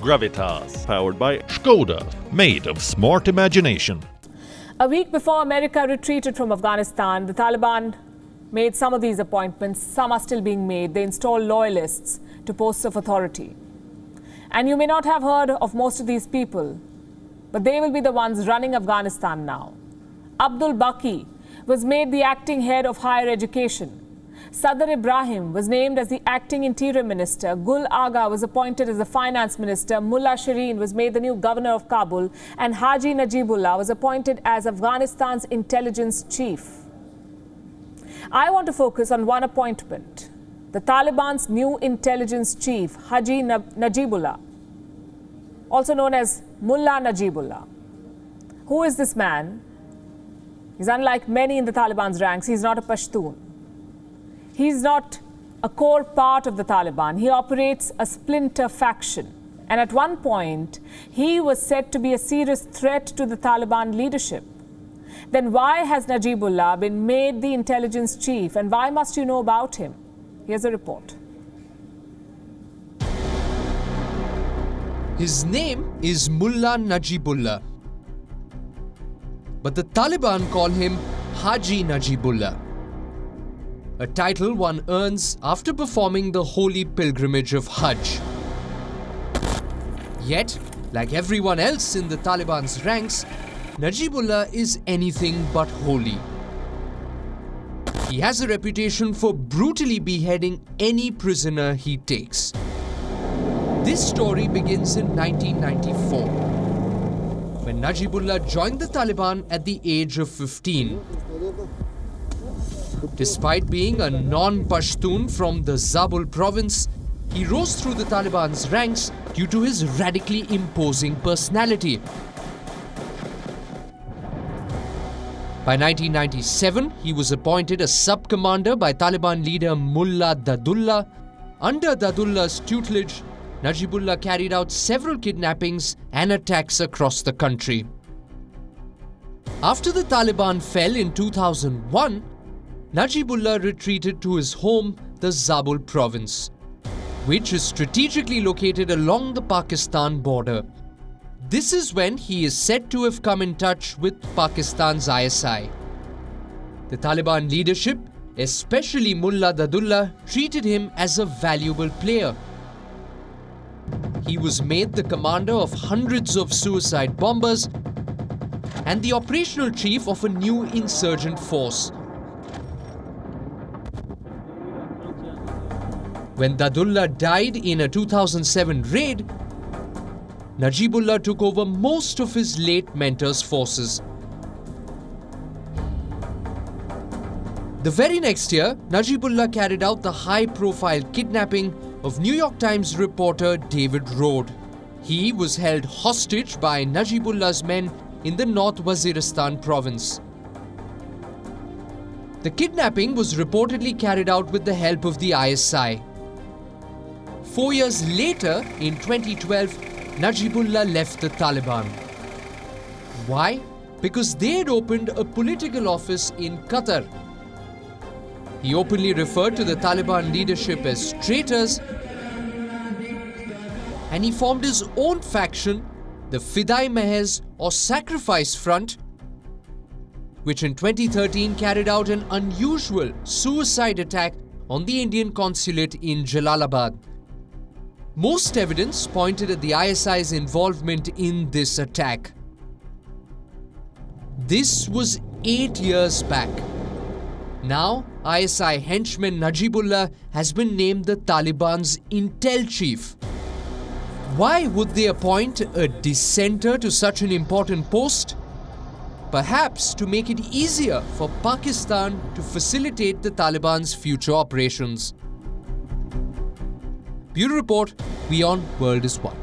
Gravitas, powered by Skoda, made of smart imagination. A week before America retreated from Afghanistan, the Taliban made some of these appointments. Some are still being made. They installed loyalists to posts of authority. And you may not have heard of most of these people, but they will be the ones running Afghanistan now. Abdul Baki was made the acting head of higher education. Sadr Ibrahim was named as the acting interior minister. Gul Agha was appointed as the finance minister. Mullah Shireen was made the new governor of Kabul. And Haji Najibullah was appointed as Afghanistan's intelligence chief. I want to focus on one appointment. The Taliban's new intelligence chief, Haji Najibullah, also known as Mullah Najibullah. Who is this man? He's unlike many in the Taliban's ranks. He's not a Pashtun. He's not a core part of the Taliban. He operates a splinter faction. And at one point, he was said to be a serious threat to the Taliban leadership. Then why has Najibullah been made the intelligence chief, and why must you know about him? Here's a report. His name is Mullah Najibullah, but the Taliban call him Haji Najibullah, a title one earns after performing the holy pilgrimage of Hajj. Yet, like everyone else in the Taliban's ranks, Najibullah is anything but holy. He has a reputation for brutally beheading any prisoner he takes. This story begins in 1994, when Najibullah joined the Taliban at the age of 15. Despite being a non-Pashtun from the Zabul province, he rose through the Taliban's ranks due to his radically imposing personality. By 1997, he was appointed a sub-commander by Taliban leader Mullah Najibullah. Under Najibullah's tutelage, Najibullah carried out several kidnappings and attacks across the country. After the Taliban fell in 2001, Najibullah retreated to his home, the Zabul province, which is strategically located along the Pakistan border. This is when he is said to have come in touch with Pakistan's ISI. The Taliban leadership, especially Mullah Najibullah, treated him as a valuable player. He was made the commander of hundreds of suicide bombers and the operational chief of a new insurgent force. When Najibullah died in a 2007 raid, Najibullah took over most of his late mentor's forces. The very next year, Najibullah carried out the high-profile kidnapping of New York Times reporter David Rode. He was held hostage by Najibullah's men in the North Waziristan province. The kidnapping was reportedly carried out with the help of the ISI. 4 years later, in 2012, Najibullah left the Taliban. Why? Because they had opened a political office in Qatar. He openly referred to the Taliban leadership as traitors, and he formed his own faction, the Fidai Mehez or Sacrifice Front, which in 2013 carried out an unusual suicide attack on the Indian consulate in Jalalabad. Most evidence pointed at the ISI's involvement in this attack. This was 8 years back. Now, ISI-Henchman Najibullah has been named the Taliban's intel chief. Why would they appoint a dissenter to such an important post? Perhaps to make it easier for Pakistan to facilitate the Taliban's future operations. Bureau Report, WION World is One.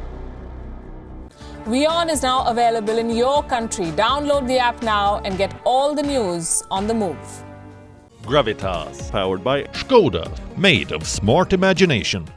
WION is now available in your country. Download the app now and get all the news on the move. Gravitas, powered by Skoda, made of smart imagination.